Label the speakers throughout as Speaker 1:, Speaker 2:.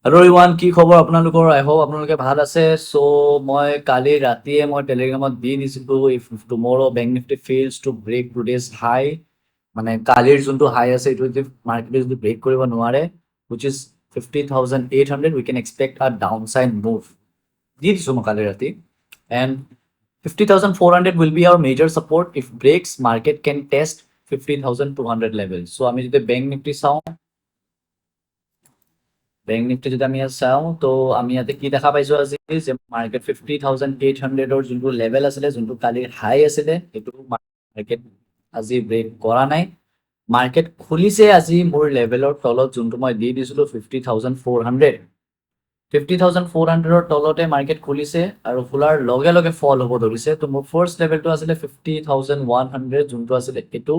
Speaker 1: Hello everyone, কি খবৰ আপোনালোকৰ? I hope আপোনালোকে ভাল আছে। So মই কালি ৰাতিয়ে মই টেলিগ্ৰামত দি দিছিলো if tomorrow bank nifty fails to break today's high, মানে কালিৰ যোনটো হাই আছে এইটো যদি মাৰ্কেটে যদি ব্ৰেক কৰিব নোৱাৰে, which is 50,800, we can expect a downside move. দি দিছো মই কালি ৰাতি, and 50,400 will be our major support. If breaks, market can test 50,200 level. So আমি যদি bank nifty চাওঁ, বেংক নিফটি যদি আমি চাওঁ তো আমি ইয়াতে কি দেখা পাইছো আজি যে মাৰ্কেট 50,800 যোনটো লেভেল আছিলে, যোনটো কালিৰ হাই আছিলে, সেইটো মাৰ্কেট আজি ব্ৰেক কৰা নাই। মাৰ্কেট খুলিছে আজি মোৰ লেভেলৰ তলত, যোনটো মই দি দিছিলো 50,400। 50,400 তলতে মাৰ্কেট খুলিছে আৰু খোলাৰ লগে লগে ফল হ'ব ধৰিছে। তো মোৰ ফাৰ্ষ্ট লেভেলটো আছিলে 50,100, যোনটো আছিলে এইটো,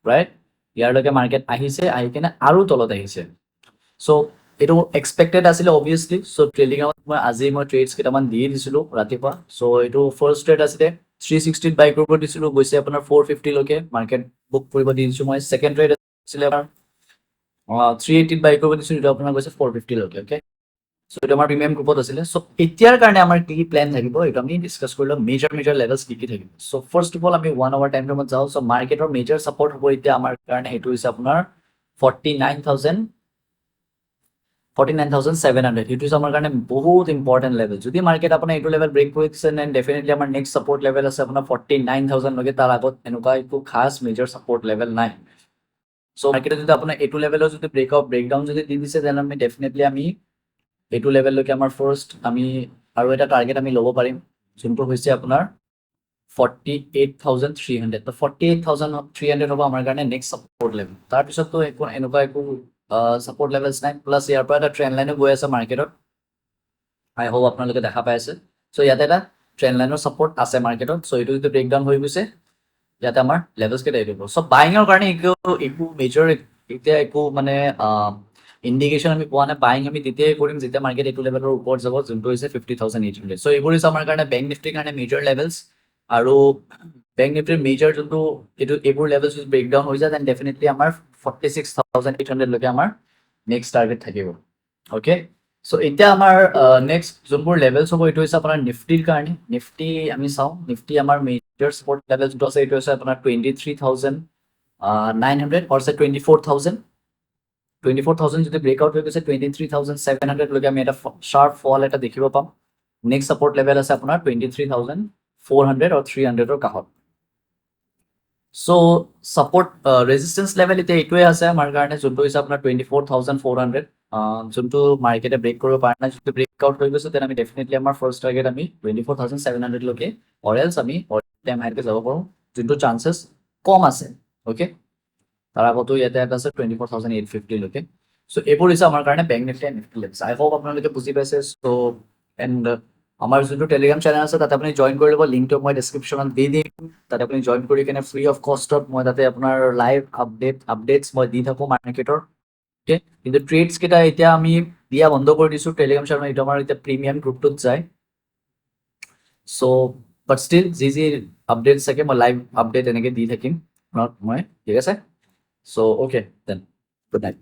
Speaker 1: ৰাইট? ইয়াৰলৈকে মাৰ্কেট আহিছে, আহি কিনে আৰু তলত আহিছে। So এইটো এক্সপেক্টেড আছিলে অবভিয়াছলি। চ' টেলিগ্ৰামত মই ট্ৰেডছ কেইটামান দি দিছিলো ৰাতিপুৱা। চ' এইটো ফাৰ্ষ্ট ট্ৰেড আছিলে 360 বাই কৰিব দিছিলো, গৈছে আপোনাৰ 450 লৈকে মাৰ্কেট বুক কৰিব দি দিছো মই। ছেকেণ্ড ট্ৰেড আছিলে আপোনাৰ 380 বাই কৰিব দিছিলো, এইটো আপোনাৰ গৈছে 450 লৈকে। অ'কে, চ' এইটো আমাৰ প্ৰিমিয়াম গ্ৰুপত আছিলে। চ' এতিয়াৰ কাৰণে আমাৰ কি প্লেন থাকিব এইটো আমি ডিছকাছ কৰিলো, মেজৰ লেভেলছ কি কি থাকিব। চ' ফাৰ্ষ্ট অফ অল আমি 1 আৱাৰ টাইম ফ্ৰেমত যাওঁ। চ' মাৰ্কেটৰ মেজৰ ছাপৰ্ট হ'ব এতিয়া আমাৰ কাৰণে, সেইটো হৈছে আপোনাৰ 49,700। সেইটো হৈছে আমাৰ কাৰণে বহুত ইম্পৰ্টেণ্ট লেভেল। যদি মাৰ্কেট আপোনাৰ এইটো লেভেল ব্ৰেক কৰি দিছে, দেন ডেফিনেটলি আমাৰ নেক্সট ছাপৰ্ট লেভেল আছে আপোনাৰ 49,000 লৈকে। তাৰ আগত এনেকুৱা একো খাছ মেজৰ ছাপৰ্ট লেভেল নাই। চ' মাৰ্কেটে যদি আপোনাৰ এইটো লেভেলৰ যদি ব্ৰেকডাউন যদি দি দিছে, দেন আমি ডেফিনেটলি আমি এইটো লেভেললৈকে আমাৰ ফাৰ্ষ্ট আমি আৰু এটা টাৰ্গেট আমি ল'ব পাৰিম, যোনটো হৈছে আপোনাৰ 48,300। তো 48,300 হ'ব আমাৰ কাৰণে নেক্সট ছাপৰ্ট লেভেল। তাৰপিছততো এনেকুৱা একো ছাপৰ্ট লেভেলছ নাই। প্লাছ ইয়াৰ পৰা এটা ট্ৰেণ্ড লাইনো গৈ আছে মাৰ্কেটত, আই হোপ আপোনালোকে দেখা পাই আছে। চ' ইয়াতে এটা ট্ৰেণ্ড লাইনৰ ছাপৰ্ট আছে মাৰ্কেটত। চ' এইটো যদি ব্ৰেকডাউন হৈ গৈছে, ইয়াতে আমাৰ লেভেলছ কেইটা আহিব। চ' বাইঙৰ কাৰণে একো মেজৰ এতিয়া একো মানে ইণ্ডিকেশ্যন আমি পোৱা নাই। বাইং আমি তেতিয়াই কৰিম যেতিয়া মাৰ্কেট এইটো লেভেলৰ ওপৰত যাব, যোনটো হৈছে 50,800। চ' এইবোৰ হৈছে আমাৰ কাৰণে বেংক নিফটিৰ কাৰণে মেজৰ লেভেলছ। আৰু বেংক নিফটিৰ মেজৰ যোনটো এইবোৰ লেভেলছ যদি ব্ৰেকডাউন হৈ যায়, দেন ডেফিনেটলি আমাৰ 46,800 লৈকে আমাৰ নেক্সট টাৰ্গেট থাকিব। অ'কে, চ' এতিয়া আমাৰ নেক্সট যোনবোৰ লেভেলছ হ'ব এইটো হৈছে আপোনাৰ নিফটিৰ কাৰণে। নিফটি আমি চাওঁ, নিফটি আমাৰ মেজৰ ছাপৰ্ট লেভেল যোনটো আছে এইটো হৈছে আপোনাৰ 23,900 অৰ 24,000 যদি ব্ৰেকআউট হৈ গৈছে 23,700 লৈকে আমি এটা শ্বাৰ্প ফল এটা দেখিব পাম। নেক্সট ছাপৰ্ট লেভেল আছে আপোনাৰ 23,400 অৰ 300 কাষত। চ' ছাপৰ্ট ৰেজিষ্টেঞ্চ লেভেল এতিয়া এইটোৱে আছে আমাৰ কাৰণে, যোনটো হৈছে আপোনাৰ 24,400, যোনটো মাৰ্কেটে ব্ৰেক কৰিব পৰা নাই। যদি ব্ৰেকআউট হৈ গৈছে, তেন আমি ডেফিনেটলি আমাৰ ফাৰ্ষ্ট টাৰ্গেট আমি 24,700 লৈকে অৰ এলছ আমি অল টাইম হাইকে যাব পাৰোঁ, যোনটো চান্সেছ কম আছে। অ'কে, তাৰ আগতো ইয়াতে এটা আছে 24,850 লৈকে। চ' এইবোৰ হৈছে আমাৰ কাৰণে bank Nifty and Nifty levels. I hope আপোনালোকে বুজি পাইছে। চ' এণ্ড আমাৰ যোনটো টেলিগ্ৰাম চেনেল আছে তাতে আপুনি জইন কৰি ল'ব, লিংকটো মই ডেছক্ৰিপশ্যনত দি দিম। তাতে আপুনি জইন কৰি কিনে ফ্ৰী অফ কষ্টত মই তাতে আপোনাৰ লাইভ আপডেটছ মই দি থাকোঁ মাৰ্কেটৰ। অ'কে, কিন্তু ট্ৰেডছ কেইটা এতিয়া আমি দিয়া বন্ধ কৰি দিছোঁ টেলিগ্ৰাম চেনেল, এইটো আমাৰ এতিয়া প্ৰিমিয়াম গ্ৰুপটোত যায়। চ' বাট ষ্টিল যি আপডেটছ থাকে মই লাইভ আপডেট এনেকৈ দি থাকিম আপোনাক মই, ঠিক আছে? চ' অ'কে দেন, গুড নাইট।